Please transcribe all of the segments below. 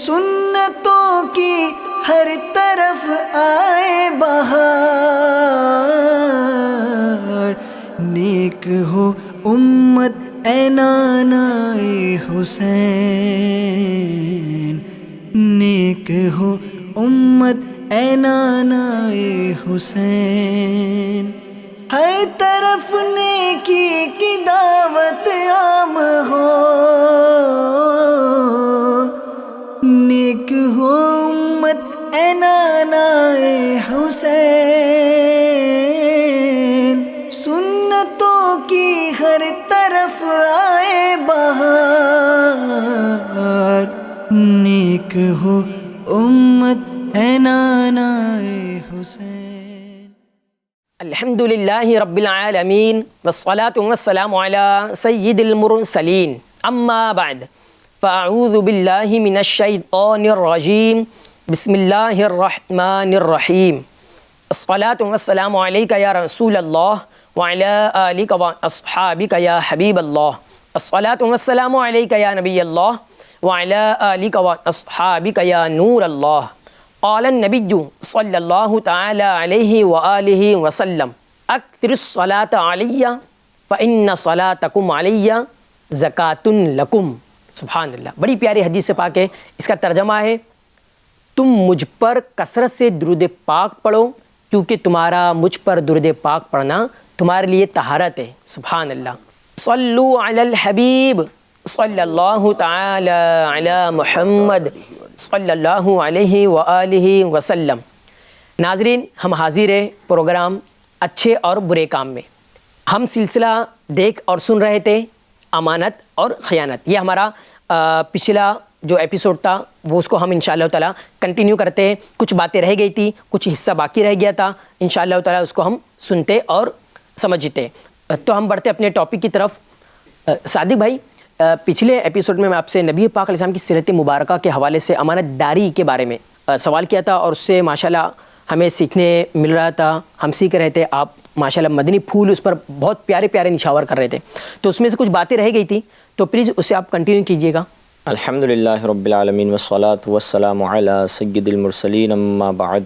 سنتوں کی ہر طرف آئے بہار، نیک ہو امت اے نانائے حسین، نیک ہو امت اے نانائے حسین، ہر طرف نیکی کی دعوت عام ہو، نیک ہو امت اے نانائے حسین، سنتوں کی ہر طرف آئے بہار، نیک ہو امت اے نانائے حسین۔ الحمدللہ رب العالمین والصلاة والسلام علی سید المرسلین، اما بعد فاعوذ باللہ من الشیطان الرجیم، بسم اللہ الرحمن الرحیم، الصلاة والسلام علیک یا رسول اللہ وعلی آلک واصحابک یا حبیب اللہ، الصلاة والسلام علیک یا نبی اللہ وعلی آلک واصحابک یا نور اللہ۔ قال النبی صلی اللہ تعالی علیہ وآلہ وسلم، اکثر الصلاۃ علی فإن صلاتکم علی زکاۃ لکم۔ سبحان اللہ، بڑی پیاری حدیث پاک ہے۔ اس کا ترجمہ ہے، تم مجھ پر کثرت سے درود پاک پڑھو کیونکہ تمہارا مجھ پر درود پاک پڑھنا تمہارے لیے طہارت ہے۔ سبحان اللہ۔ صلو علی الحبیب صلی اللہ تعالی علی محمد صلی اللہ علیہ وآلہ وسلم۔ ناظرین، ہم حاضر ہیں پروگرام اچھے اور برے کام میں۔ ہم سلسلہ دیکھ اور سن رہے تھے امانت اور خیانت۔ یہ ہمارا پچھلا جو ایپیسوڈ تھا وہ اس کو ہم انشاءاللہ تعالیٰ کنٹینیو کرتے ہیں۔ کچھ باتیں رہ گئی تھی، کچھ حصہ باقی رہ گیا تھا، انشاءاللہ تعالیٰ اس کو ہم سنتے اور سمجھتے۔ تو ہم بڑھتے اپنے ٹاپک کی طرف۔ صادق بھائی، پچھلے ایپیسوڈ میں آپ سے نبی پاک علیہ السلام کی سیرت مبارکہ کے حوالے سے امانت داری کے بارے میں سوال کیا تھا، اور اس سے ماشاءاللہ ہمیں سیکھنے مل رہا تھا، ہم سیکھ رہے تھے۔ آپ ماشاءاللہ مدنی پھول اس پر بہت پیارے پیارے نچھاور کر رہے تھے، تو اس میں سے کچھ باتیں رہ گئی تھی، تو پلیز اسے آپ کنٹینیو کیجیے گا۔ الحمدللہ رب العالمین والصلاة والسلام علی سید المرسلین، اما بعد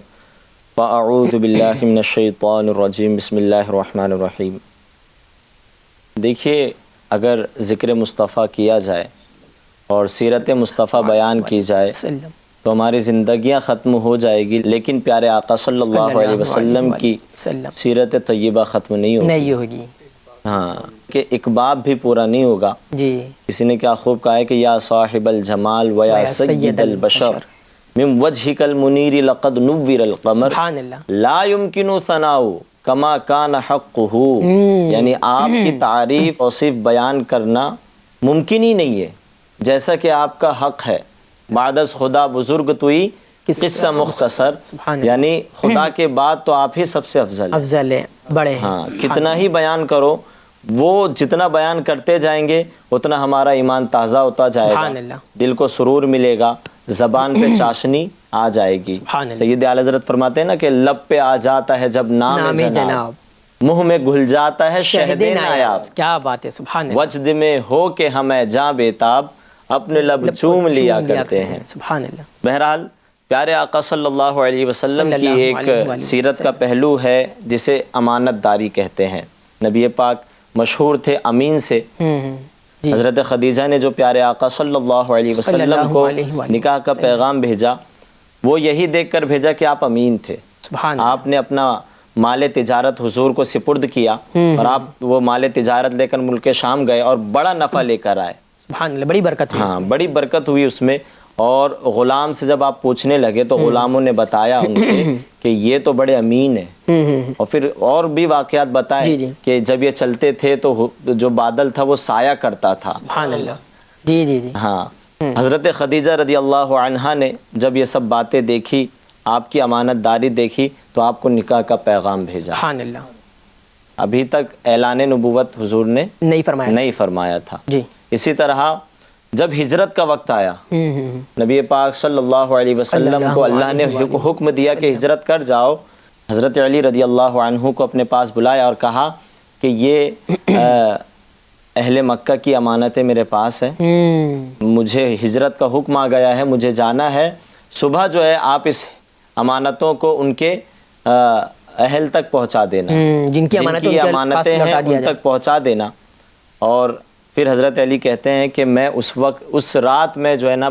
فاعوذ باللہ من الشیطان الرجیم، بسم اللہ الرحمن الرحیم۔ دیکھیے، اگر ذکر مصطفیٰ کیا جائے اور سیرت مصطفیٰ بیان کی جائے تو ہماری زندگیاں ختم ہو جائے گی، لیکن پیارے آقا صلی اللہ علیہ وسلم کی سیرت طیبہ ختم نہیں ہوگی۔ ہاں، کہ ایک باب بھی پورا نہیں ہوگا۔ جی، کسی نے کیا خوب کہا ہے کہ یا صاحب الجمال و یا سید البشر من وجهک المنیر لقد نور القمر سبحان اللہ، لا يمکن ثناء کما کان حقہ، یعنی آپ کی تعریف اور صرف بیان کرنا ممکن ہی نہیں ہے جیسا کہ آپ کا حق ہے۔ بعد از خدا بزرگ توئی قصہ مختصر، یعنی خدا کے بعد تو آپ ہی سب سے افضل ہے، بڑے ہیں۔ ہاں، کتنا ہی بیان کرو، وہ جتنا بیان کرتے جائیں گے اتنا ہمارا ایمان تازہ ہوتا جائے گا، دل کو سرور ملے گا، زبان پہ چاشنی آ جائے گی۔ سید اعلی حضرت فرماتے ہیں نا کہ لب پہ آ جاتا ہے جب نام جناب، منہ میں گھل جاتا ہے شہد نایاب۔ کیا بات ہے، سبحان اللہ۔ وجد میں ہو کہ ہمیں جاں بیتاب، اپنے لب چوم لیا کرتے ہیں۔ سبحان اللہ۔ بہرحال، پیارے آقا صلی اللہ علیہ وسلم کی ایک سیرت کا پہلو ہے جسے امانت داری کہتے ہیں۔ نبی پاک مشہور تھے امین سے۔ حضرت خدیجہ نے جو پیارے آقا صلی اللہ علیہ وسلم کو نکاح کا پیغام بھیجا، وہ یہی دیکھ کر بھیجا کہ آپ امین تھے۔ آپ نے اپنا مال تجارت حضور کو سپرد کیا اور آپ وہ مال تجارت لے کر ملک شام گئے اور بڑا نفع لے کر آئے۔ سبحان اللہ، بڑی برکت ہوئی۔ ہاں، بڑی برکت ہوئی اس میں۔ اور غلام سے جب آپ پوچھنے لگے تو غلاموں نے بتایا ان کے کہ یہ تو بڑے امین ہیں، اور پھر اور بھی واقعات بتائے کہ جب یہ چلتے تھے تو جو بادل تھا وہ سایہ کرتا تھا۔ سبحان اللہ۔ جی جی جی۔ ہاں، حضرت خدیجہ رضی اللہ عنہا نے جب یہ سب باتیں دیکھی، آپ کی امانت داری دیکھی، تو آپ کو نکاح کا پیغام بھیجا۔ سبحان اللہ۔ ابھی تک اعلان نبوت حضور نے نہیں فرمایا تھا۔ جی، اسی طرح جب ہجرت کا وقت آیا، نبی پاک صلی اللہ علیہ وسلم کو اللہ نے حکم دیا کہ ہجرت کر جاؤ۔ حضرت علی رضی اللہ عنہ کو اپنے پاس بلایا اور کہا کہ یہ اہل مکہ کی امانتیں میرے پاس ہیں، مجھے ہجرت کا حکم آ گیا ہے، مجھے جانا ہے، صبح جو ہے آپ اس امانتوں کو ان کے اہل تک پہنچا دینا، جن کی امانتیں ہیں ان تک پہنچا دینا۔ اور پھر حضرت علی کہتے ہیں کہ میں اس رات میں جو ہے نا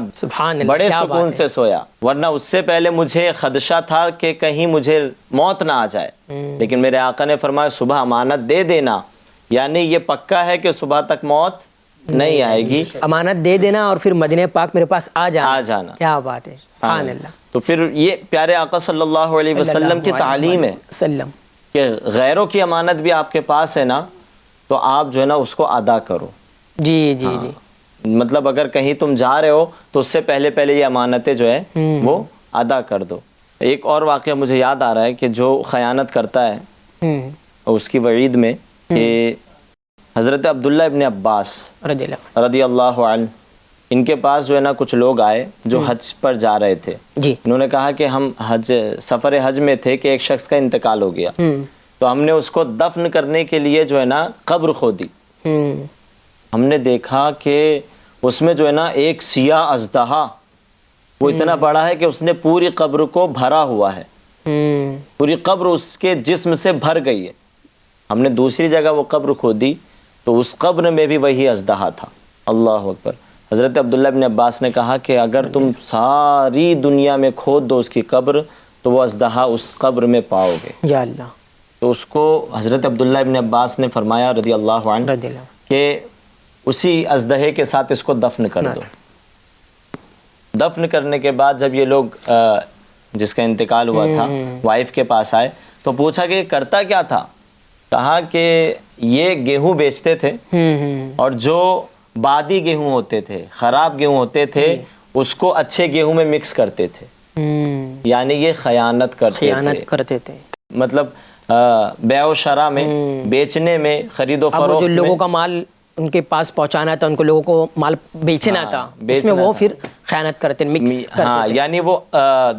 بڑے سکون سے سویا، ورنہ اس سے پہلے مجھے خدشہ تھا کہ کہیں مجھے موت نہ آ جائے، لیکن میرے آقا نے فرمایا صبح امانت دے دینا، یعنی یہ پکا ہے کہ صبح تک موت نہیں آئے گی، امانت دے دینا اور پھر مدینہ پاک میرے پاس آ جانا۔ کیا بات ہے، سبحان اللہ۔ تو پھر یہ پیارے آقا صلی اللہ علیہ وسلم کی تعلیم ہے کہ غیروں کی امانت بھی آپ کے پاس ہے نا، تو آپ جو ہے نا اس کو ادا کرو۔ جی جی جی، مطلب اگر کہیں تم جا رہے ہو تو اس سے پہلے یہ امانتیں جو ہے وہ ادا کر دو۔ ایک اور واقعہ مجھے یاد آ رہا ہے کہ جو خیانت کرتا ہے اس کی وعید میں کہ حضرت عبداللہ ابن عباس رضی اللہ عنہ، ان کے پاس جو ہے نا کچھ لوگ آئے جو حج پر جا رہے تھے، انہوں نے کہا کہ ہم سفر حج میں تھے کہ ایک شخص کا انتقال ہو گیا، تو ہم نے اس کو دفن کرنے کے لیے جو ہے نا قبر کھودی، ہم نے دیکھا کہ اس میں جو ہے نا ایک سیاہ اژدہا، وہ اتنا بڑا ہے کہ اس نے پوری قبر کو بھرا ہوا ہے، پوری قبر اس کے جسم سے بھر گئی ہے۔ ہم نے دوسری جگہ وہ قبر کھودی تو اس قبر میں بھی وہی اژدہا تھا۔ اللہ اکبر۔ حضرت عبداللہ ابن عباس نے کہا کہ اگر تم ساری دنیا میں کھود دو اس کی قبر تو وہ اژدہا اس قبر میں پاؤ گے۔ یا اللہ۔ تو اس کو حضرت عبداللہ ابن عباس نے فرمایا رضی اللہ عنہ کہ اسی اژدہے کے ساتھ اس کو دفن کر دو۔ دفن کرنے کے بعد جب یہ لوگ جس کا انتقال ہوا تھا وائف کے پاس آئے تو پوچھا کہ یہ کرتا کیا تھا؟ کہا کہ یہ گیہوں بیچتے تھے اور جو بادی گیہوں ہوتے تھے، خراب گیہوں ہوتے تھے، اس کو اچھے گیہوں میں مکس کرتے تھے، یعنی یہ خیانت کرتے تھے، مطلب بیع و شرع میں، بیچنے میں، خرید و فروخت میں، جو لوگوں کا مال ان کے پاس پہنچانا تھا، ان کو لوگوں کو مال بیچنا تھا، اس میں وہ پھر خیانت کرتے مکس کرتے تھے، یعنی وہ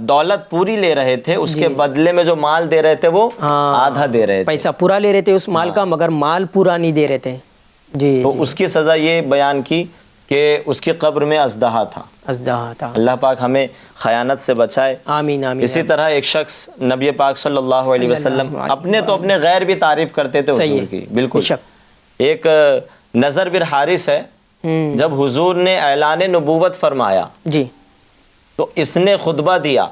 دولت پوری لے رہے تھے، اس کے بدلے میں جو مال دے رہے تھے وہ آدھا دے رہے تھے، پیسہ پورا لے رہے تھے اس مال کا مگر مال پورا نہیں دے رہے تھے۔ جی، تو اس کی سزا یہ بیان کی کہ اس کی قبر میں اژدہا تھا۔ اللہ پاک ہمیں خیانت سے بچائے، آمین آمین۔ اسی طرح ایک شخص نبی پاک صلی اللہ علیہ وسلم اپنے تو اپنے غیر بھی تعریف کرتے تھے حضور کی، بالکل۔ ایک نضر بن حارث ہے، جب حضور نے اعلان نبوت فرمایا جی تو اس نے خطبہ دیا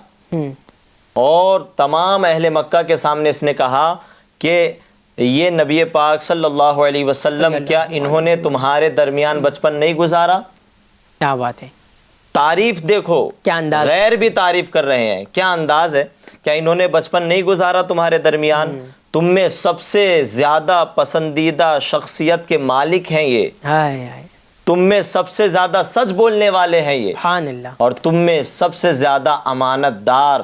اور تمام اہل مکہ کے سامنے اس نے کہا کہ یہ نبی پاک صلی اللہ علیہ وسلم کیا انہوں نے تمہارے درمیان بچپن نہیں گزارا؟ کیا بات ہے، تعریف دیکھو، کیا انداز، غیر بھی تعریف کر رہے ہیں، کیا انداز ہے، کیا انہوں نے بچپن نہیں گزارا تمہارے درمیان؟ تم میں سب سے زیادہ پسندیدہ شخصیت کے مالک ہیں یہ، تم میں سب سے زیادہ سچ بولنے والے ہیں یہ، سبحان اللہ، اور تم میں سب سے زیادہ امانت دار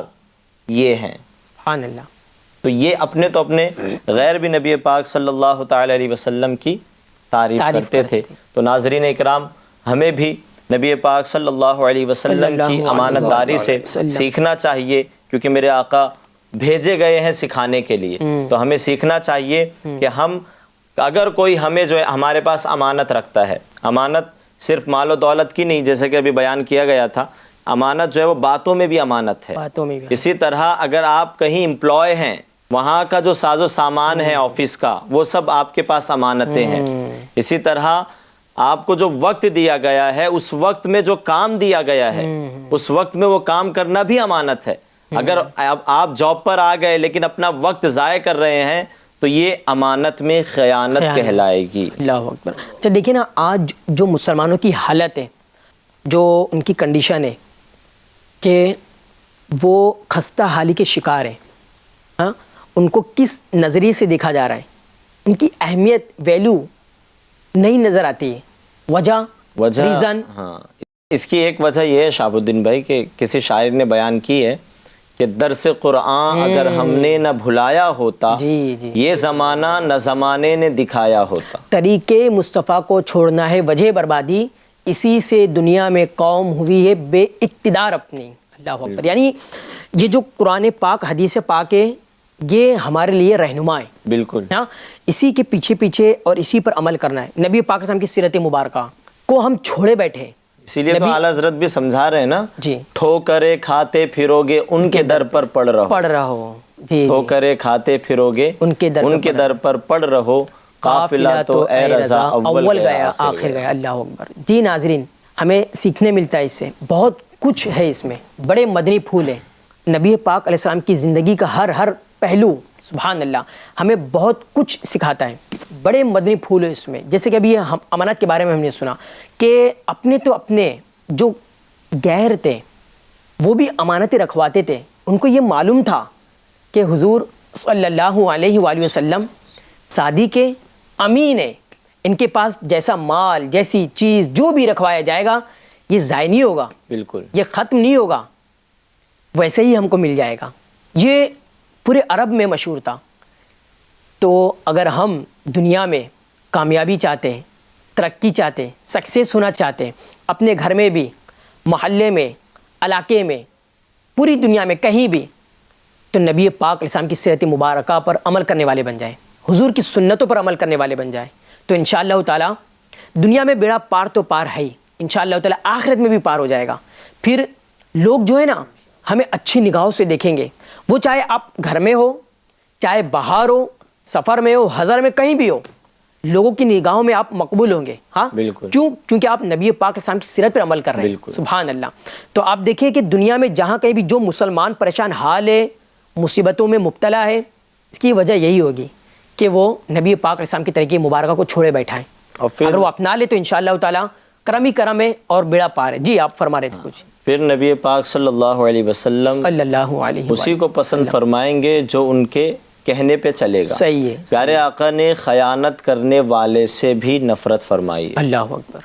یہ ہیں، سبحان اللہ۔ تو یہ اپنے تو اپنے غیر بھی نبی پاک صلی اللہ تعالی علیہ وسلم کی تعریف کرتے تھے۔ تو ناظرین اکرام، ہمیں بھی نبی پاک صلی اللہ علیہ وسلم کی امانت داری سے سیکھنا چاہیے، کیونکہ میرے آقا بھیجے گئے ہیں سکھانے کے لیے، تو ہمیں سیکھنا چاہیے کہ ہم اگر کوئی ہمیں جو ہے ہمارے پاس امانت رکھتا ہے، امانت صرف مال و دولت کی نہیں، جیسے کہ ابھی بیان کیا گیا تھا، امانت جو ہے وہ باتوں میں بھی امانت ہے۔ اسی طرح اگر آپ کہیں امپلائے ہیں، وہاں کا جو ساز و سامان ہے آفس کا، وہ سب آپ کے پاس امانتیں ہیں۔ اسی طرح آپ کو جو وقت دیا گیا ہے، اس وقت میں جو کام دیا گیا ہے، اس وقت میں وہ کام کرنا بھی امانت ہے۔ اگر آپ جاب پر آ گئے لیکن اپنا وقت ضائع کر رہے ہیں تو یہ امانت میں خیانت کہلائے گی۔ اللہ اکبر۔ اچھا دیکھیں نا، آج جو مسلمانوں کی حالت ہے، جو ان کی کنڈیشن ہے کہ وہ خستہ حالی کے شکار ہیں، ہاں، ان کو کس نظریے سے دیکھا جا رہا ہے، ان کی اہمیت، ویلیو نہیں نظر آتی ہے۔ وجہ ریزن، ہاں، اس کی ایک وجہ یہ ہے شہاب الدین بھائی کہ کسی شاعر نے بیان کی ہے کہ درس قرآن اگر ہم نے نہ بھلایا ہوتا، یہ زمانہ نہ زمانے نے دکھایا ہوتا۔ طریقے مصطفیٰ کو چھوڑنا ہے وجہ بربادی، اسی سے دنیا میں قوم ہوئی ہے بے اقتدار اپنی۔ اللہ اکبر۔ یعنی یہ جو قرآن پاک، حدیث پاک ہے، یہ ہمارے لیے رہنما ہے. بالکل. ہاں اسی کے پیچھے پیچھے اور اسی پر عمل کرنا ہے. نبی پاک صلی اللہ علیہ وسلم کی سیرت مبارکہ کو ہم چھوڑے بیٹھے ہیں. اسی لیے تو اعلیٰ حضرت بھی سمجھا رہے ہیں نا, جی ٹھوکرے کھاتے پھرو گے ان کے در پر پڑ رہو. جی ٹھوکرے کھاتے پھرو گے ان کے در پر پڑ رہو. قافلہ تو اے رضا اول گیا آخر گیا. اللہ اکبر. جی ناظرین, ہمیں سیکھنے ملتا ہے اس سے, بہت کچھ ہے اس میں, بڑے مدنی پھول ہیں. نبی پاک علیہ السلام کی زندگی کا ہر پہلو سبحان اللہ ہمیں بہت کچھ سکھاتا ہے. بڑے مدنی پھول ہے اس میں. جیسے کہ ابھی امانت کے بارے میں ہم نے سنا کہ اپنے جو غیر تھے وہ بھی امانتیں رکھواتے تھے. ان کو یہ معلوم تھا کہ حضور صلی اللہ علیہ وآلہ وسلم صادق امین ہے, ان کے پاس جیسا مال جیسی چیز جو بھی رکھوایا جائے گا یہ ضائع نہیں ہوگا, بالکل یہ ختم نہیں ہوگا, ویسے ہی ہم کو مل جائے گا. یہ پورے عرب میں مشہور تھا. تو اگر ہم دنیا میں کامیابی چاہتے ہیں, ترقی چاہتے ہیں, سکسیس ہونا چاہتے ہیں, اپنے گھر میں بھی, محلے میں, علاقے میں, پوری دنیا میں کہیں بھی, تو نبی پاک علیہ السلام کی سیرت مبارکہ پر عمل کرنے والے بن جائیں, حضور کی سنتوں پر عمل کرنے والے بن جائیں, تو انشاءاللہ تعالی دنیا میں بیڑا پار تو پار ہے ہی, انشاءاللہ تعالی آخرت میں بھی پار ہو جائے گا. پھر لوگ جو ہے نا ہمیں اچھی نگاہوں سے دیکھیں گے, وہ چاہے آپ گھر میں ہو, چاہے باہر ہو, سفر میں ہو, حضر میں, کہیں بھی ہو, لوگوں کی نگاہوں میں آپ مقبول ہوں گے. ہاں بالکل. کیونکہ آپ نبی پاک اسلام کی سیرت پر عمل کر رہے ہیں. سبحان اللہ. تو آپ دیکھیں کہ دنیا میں جہاں کہیں بھی جو مسلمان پریشان حال ہے, مصیبتوں میں مبتلا ہے, اس کی وجہ یہی ہوگی کہ وہ نبی پاک علیہ السلام کی طریقے مبارکہ کو چھوڑے بیٹھا ہے. اور اگر وہ اپنا لے تو انشاءاللہ تعالی کرم ہی کرم ہے اور بیڑا پار ہے. جی آپ فرما رہے تھے کچھ. پھر نبی پاک صلی اللہ علیہ وسلم اسی کو پسند فرمائیں گے جو ان کے کہنے پہ چلے گا. صحیح ہے. پیارے آقا نے خیانت کرنے والے سے بھی نفرت فرمائی. اللہ اکبر.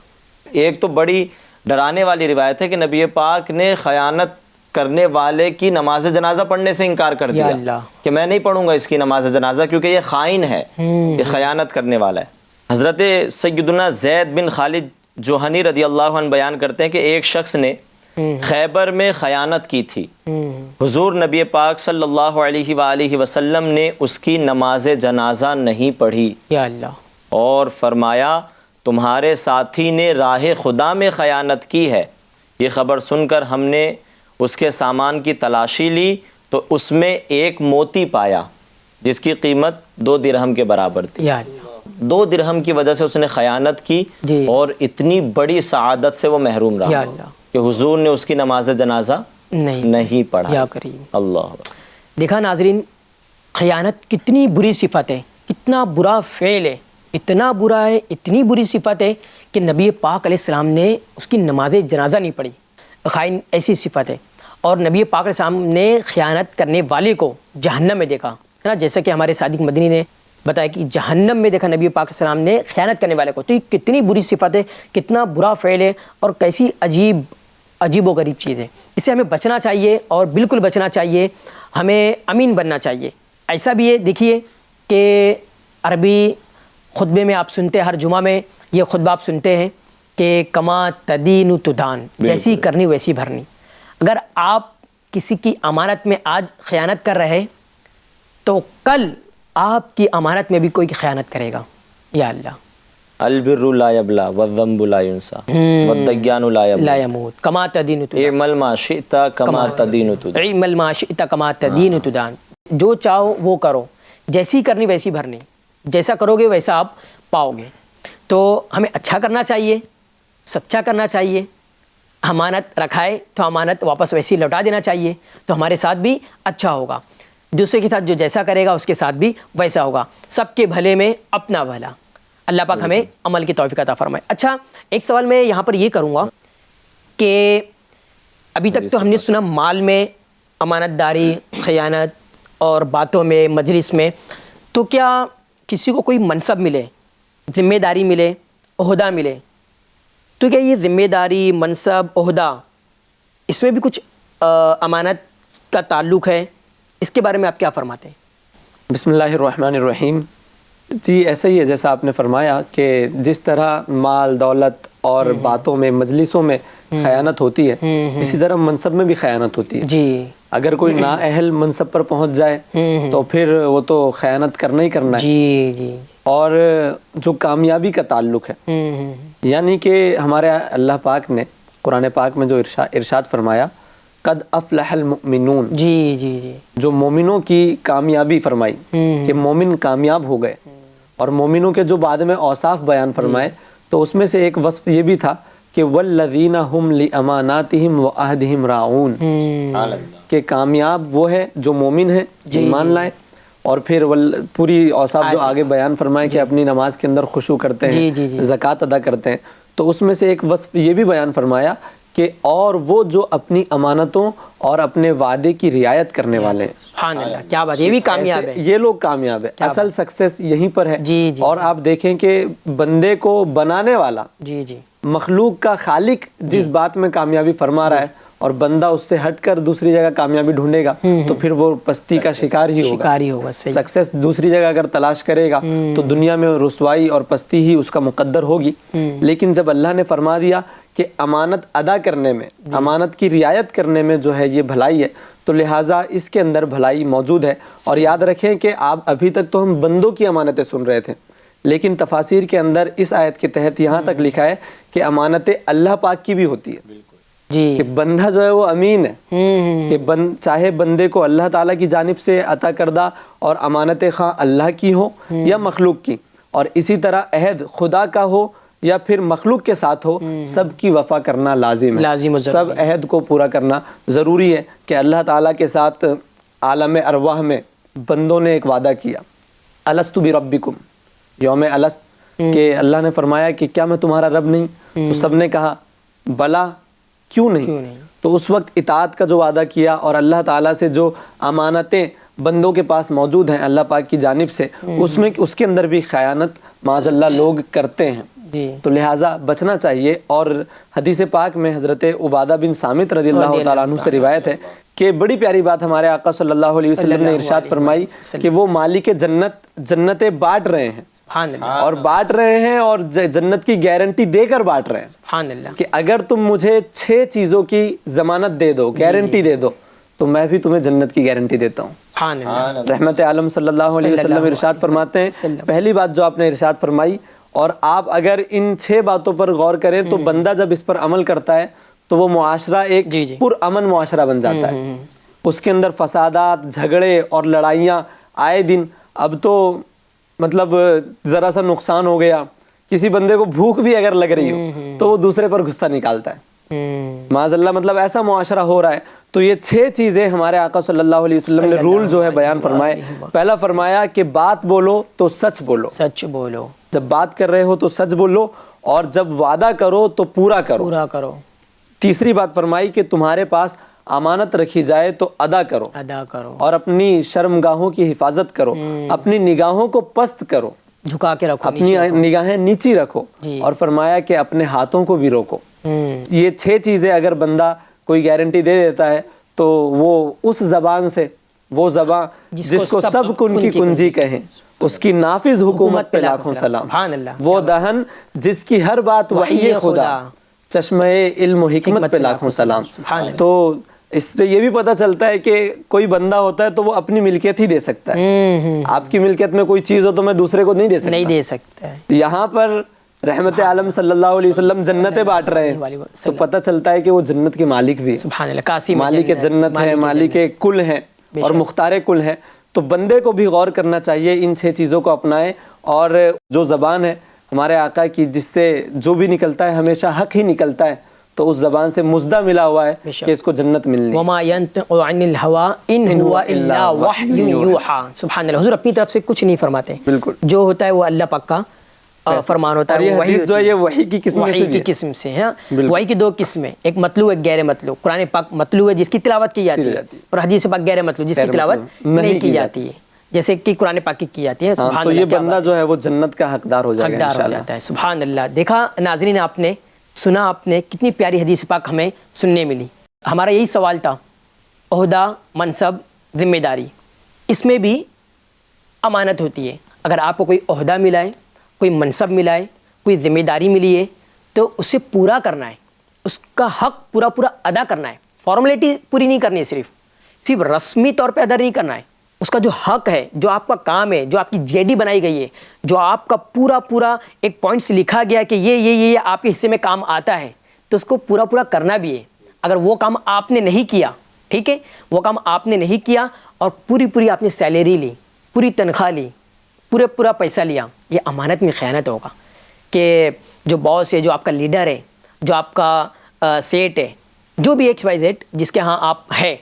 ایک تو بڑی ڈرانے والی روایت ہے کہ نبی پاک نے خیانت کرنے والے کی نماز جنازہ پڑھنے سے انکار کر دیا کہ میں نہیں پڑھوں گا اس کی نماز جنازہ کیونکہ یہ خائن ہے, یہ خیانت کرنے والا ہے. حضرت سیدنا زید بن خالد جوہنی رضی اللہ عنہ بیان کرتے ہیں کہ ایک شخص نے خیبر میں خیانت کی تھی. حضور نبی پاک صلی اللہ علیہ وآلہ وسلم نے اس کی نماز جنازہ نہیں پڑھی. یا اللہ. اور فرمایا تمہارے ساتھی نے راہ خدا میں خیانت کی ہے. یہ خبر سن کر ہم نے اس کے سامان کی تلاشی لی تو اس میں ایک موتی پایا جس کی قیمت 2 درہم کے برابر تھی. یا اللہ. 2 درہم کی وجہ سے اس نے خیانت کی اور اتنی بڑی سعادت سے وہ محروم رہا کہ حضور نے اس کی نماز جنازہ نہیں پڑھا. یا کریم. اللہ. دیکھا ناظرین, خیانت کتنی بری صفت ہے, کتنا برا فعل ہے, اتنا برا ہے, اتنی بری صفت ہے کہ نبی پاک علیہ السلام نے اس کی نماز جنازہ نہیں پڑھی. خائن ایسی صفت ہے. اور نبی پاک علیہ السلام نے خیانت کرنے والے کو جہنم میں دیکھا ہے نا, جیسا کہ ہمارے صادق مدنی نے بتایا کہ جہنم میں دیکھا نبی پاک علیہ السلام نے خیانت کرنے والے کو. تو یہ کتنی بری صفت ہے, کتنا برا فعل ہے اور کیسی عجیب و غریب چیز ہے. اس سے ہمیں بچنا چاہیے اور بالکل بچنا چاہیے. ہمیں امین بننا چاہیے. ایسا بھی ہے دیکھیے کہ عربی خطبے میں آپ سنتے ہیں, ہر جمعہ میں یہ خطبہ آپ سنتے ہیں کہ کما تدین تدان, جیسی کرنی ویسی بھرنی. اگر آپ کسی کی امانت میں آج خیانت کر رہے تو کل آپ کی امانت میں بھی کوئی خیانت کرے گا. یا اللہ. البر لا یبلا والذنب لا ینسى والدیان لا یموت کما تدین تدان. اعمل ما شئت کما تدین تدان. اعمل ما شئت کما تدین تدان. جو چاہو وہ کرو, جیسی کرنی ویسی بھرنی, جیسا کرو گے ویسا آپ پاؤ گے. تو ہمیں اچھا کرنا چاہیے, سچا کرنا چاہیے. امانت رکھائے تو امانت واپس ویسی لوٹا دینا چاہیے, تو ہمارے ساتھ بھی اچھا ہوگا. دوسرے کے ساتھ جو جیسا کرے گا اس کے ساتھ بھی ویسا ہوگا. سب کے بھلے میں اپنا بھلا. اللہ پاک ہمیں عمل کی توفیق عطا فرمائے. اچھا, ایک سوال میں یہاں پر یہ کروں گا کہ ابھی تک تو ہم نے سنا مال میں امانت داری, خیانت, اور باتوں میں, مجلس میں. تو کیا کسی کو کوئی منصب ملے, ذمہ داری ملے, عہدہ ملے, تو کیا یہ ذمہ داری, منصب, عہدہ, اس میں بھی کچھ امانت کا تعلق ہے؟ اس کے بارے میں آپ کیا فرماتے ہیں؟ بسم اللہ الرحمن الرحیم. جی ایسا ہی ہے جیسا آپ نے فرمایا کہ جس طرح مال, دولت اور باتوں میں, مجلسوں میں خیانت ہوتی ہے, اسی طرح منصب میں بھی خیانت ہوتی ہے. جی. اگر کوئی نااہل منصب پر پہنچ جائے تو پھر وہ تو خیانت کرنا ہی کرنا ہے. جی جی. اور جو کامیابی کا تعلق ہے، یعنی کہ ہمارے اللہ پاک نے قرآن پاک میں جو ارشاد فرمایا قد افلح المؤمنون، جی جی جی، جو مومنوں کی کامیابی فرمائی کہ مومن کامیاب ہو گئے، اور مومنوں کے جو بعد میں اوصاف بیان فرمائے تو اس میں سے ایک وصف یہ بھی تھا کہ والذین ہم لاماناتہم وعہدہم راعون، کہ کامیاب وہ ہے جو مومن ہے، ایمان لائے، اور پھر پوری اوصاف جو آگے بیان فرمائے کہ اپنی نماز کے اندر خشوع کرتے ہیں، زکوٰۃ ادا کرتے ہیں. تو اس میں سے ایک وصف یہ بھی بیان فرمایا کہ اور وہ جو اپنی امانتوں اور اپنے وعدے کی رعایت کرنے والے ہیں. سبحان اللہ، کیا بات، یہ بھی کامیاب ہے. یہ لوگ کامیاب ہے، اصل سکسیس یہیں پر ہے. جی جی. اور آپ دیکھیں کہ بندے کو بنانے والا، جی جی، مخلوق کا خالق جس بات میں کامیابی فرما رہا ہے اور بندہ اس سے ہٹ کر دوسری جگہ کامیابی ڈھونڈے گا تو پھر وہ پستی کا شکار ہی ہوگا. سکسیس دوسری جگہ اگر تلاش کرے گا تو دنیا میں رسوائی اور پستی ہی اس کا مقدر ہوگی. لیکن جب اللہ نے فرما دیا کہ امانت ادا کرنے میں، امانت کی رعایت کرنے میں جو ہے یہ بھلائی ہے، تو لہٰذا اس کے اندر بھلائی موجود ہے. اور یاد رکھیں کہ آپ ابھی تک تو ہم بندوں کی امانتیں سن رہے تھے، لیکن تفاسیر کے اندر اس آیت کے تحت یہاں تک لکھا ہے کہ امانتیں اللہ پاک کی بھی ہوتی ہے. جی، کہ بندہ جو ہے وہ امین ہے، کہ چاہے بندے کو اللہ تعالیٰ کی جانب سے عطا کردہ اور امانتیں خواہ اللہ کی ہو یا مخلوق کی، اور اسی طرح عہد خدا کا ہو یا پھر مخلوق کے ساتھ ہو، سب کی وفا کرنا لازم ہے. سب عہد کو پورا کرنا ضروری ہے. کہ اللہ تعالیٰ کے ساتھ عالم ارواح میں بندوں نے ایک وعدہ کیا، الست بربکم، یوم الست، کہ اللہ نے فرمایا کہ کیا میں تمہارا رب نہیں؟ تو سب نے کہا بلا، کیوں نہیں؟ تو اس وقت اطاعت کا جو وعدہ کیا اور اللہ تعالیٰ سے جو امانتیں بندوں کے پاس موجود ہیں اللہ پاک کی جانب سے، اس کے اندر بھی خیانت معاذ اللہ لوگ کرتے ہیں. تو لہٰذا بچنا چاہیے. اور حدیث پاک میں حضرت عبادہ بن صامت رضی اللہ تعالیٰ عنہ سے روایت ہے کہ بڑی پیاری بات ہمارے آقا صلی اللہ علیہ وسلم نے ارشاد فرمائی کہ وہ مالک جنتیں بانٹ رہے ہیں، اور بانٹ رہے ہیں اور جنت کی گارنٹی دے کر بانٹ رہے ہیں کہ اگر تم مجھے 6 چیزوں کی ضمانت دے دو، گارنٹی دے دو، تو میں بھی تمہیں جنت کی گارنٹی دیتا ہوں. رحمت عالم صلی اللہ علیہ وسلم ارشاد فرماتے ہیں، پہلی بات جو آپ نے ارشاد فرمائی، اور آپ اگر ان 6 باتوں پر غور کریں تو بندہ جب اس پر عمل کرتا ہے تو وہ معاشرہ ایک پرامن معاشرہ بن جاتا ہے. اس کے اندر فسادات، جھگڑے اور لڑائیاں آئے دن. اب تو مطلب ذرا سا نقصان ہو گیا، کسی بندے کو بھوک بھی اگر لگ رہی ہو تو وہ دوسرے پر غصہ نکالتا ہے، معاذ اللہ. مطلب ایسا معاشرہ ہو رہا ہے. تو یہ 6 چیزیں ہمارے آقا صلی اللہ علیہ وسلم نے رول جو ہے بیان فرمائے. پہلا فرمایا کہ بات بولو تو سچ بولو، سچ بولو. جب بات کر رہے ہو تو سچ بولو، اور جب وعدہ کرو تو پورا کرو. تیسری بات فرمائی کہ تمہارے پاس امانت رکھی جائے تو ادا کرو، اور اپنی شرمگاہوں کی حفاظت کرو، اپنی نگاہوں کو پست کرو، جھکا کے رکھو، اپنی نگاہیں نیچی رکھو. اور فرمایا کہ اپنے ہاتھوں کو بھی روکو. یہ 6 چیزیں اگر بندہ کوئی گارنٹی دے دیتا ہے تو وہ اس زبان سے، وہ زبان جس کو سب کن کی کنجی کہیں، اس کی نافذ حکومت پہ لاکھوں سلام. وہ دہن جس کی ہر بات وحی خدا، چشمہ علم و حکمت پہ لاکھوں سلام. تو اس سے یہ بھی پتہ چلتا ہے کہ کوئی بندہ ہوتا ہے تو وہ اپنی ملکیت ہی دے سکتا ہے. آپ کی ملکیت میں کوئی چیز ہو تو میں دوسرے کو نہیں دے سکتا. یہاں پر رحمت عالم صلی اللہ علیہ وسلم جنتیں بانٹ رہے ہیں تو پتہ چلتا ہے کہ وہ جنت کے مالک بھی ہیں، مالک جنت ہے، مالک کل ہیں اور مختار کل ہیں. تو بندے کو بھی غور کرنا چاہیے، ان 6 چیزوں کو اپنائیں. اور جو زبان ہے ہمارے آقا کی، جس سے جو بھی نکلتا ہے ہمیشہ حق ہی نکلتا ہے، تو اس زبان سے مزدہ ملا ہوا ہے کہ اس کو جنت ملنی. وما ينطق عن الهوى ان هو الا وحی یوحى. سبحان اللہ. حضور اپنی طرف سے کچھ نہیں فرماتے، بالکل جو ہوتا ہے وہ اللہ پاک کا فرمان ہوتا ہے. یہ حدیث جو ہے یہ وحی کی قسم سے ہے. وحی کی 2 قسمیں، ایک مطلوع، ایک غیر مطلوع. قرآن پاک مطلوع ہے جس کی تلاوت کی جاتی ہے، اور حدیث پاک غیر مطلوع جس کی تلاوت نہیں کی جاتی ہے، جیسے کہ قرآن پاک کی جاتی ہے. سبحان اللہ. تو یہ بندہ جو ہے وہ جنت کا حقدار ہو جائے گا انشاءاللہ. سبحان اللہ. دیکھا ناظرین، آپ نے سنا، آپ نے کتنی پیاری حدیث پاک ہمیں سننے ملی. ہمارا یہی سوال تھا، عہدہ، منصب، ذمہ داری، اس میں بھی امانت ہوتی ہے. اگر آپ کو کوئی عہدہ ملا ہے، کوئی منصب ملا ہے، کوئی ذمہ داری ملی ہے، تو اسے پورا کرنا ہے، اس کا حق پورا ادا کرنا ہے. فارمیلٹی پوری نہیں کرنی، صرف رسمی طور پہ ادا نہیں کرنا ہے، اس کا جو حق ہے، جو آپ کا کام ہے، جو آپ کی JD بنائی گئی ہے، جو آپ کا پورا ایک پوائنٹس لکھا گیا کہ یہ آپ کے حصے میں کام آتا ہے، تو اس کو پورا کرنا بھی ہے۔ اگر وہ کام آپ نے نہیں کیا، ٹھیک ہے، وہ کام آپ نے نہیں کیا اور پوری آپ نے سیلری لی، پوری تنخواہ لی، پورا پیسہ لیا، یہ امانت میں خیانت ہوگا۔ کہ جو باس ہے، جو آپ کا لیڈر ہے، جو آپ کا سیٹ ہے، جو بھی XYZ جس کے ہاں آپ ہے،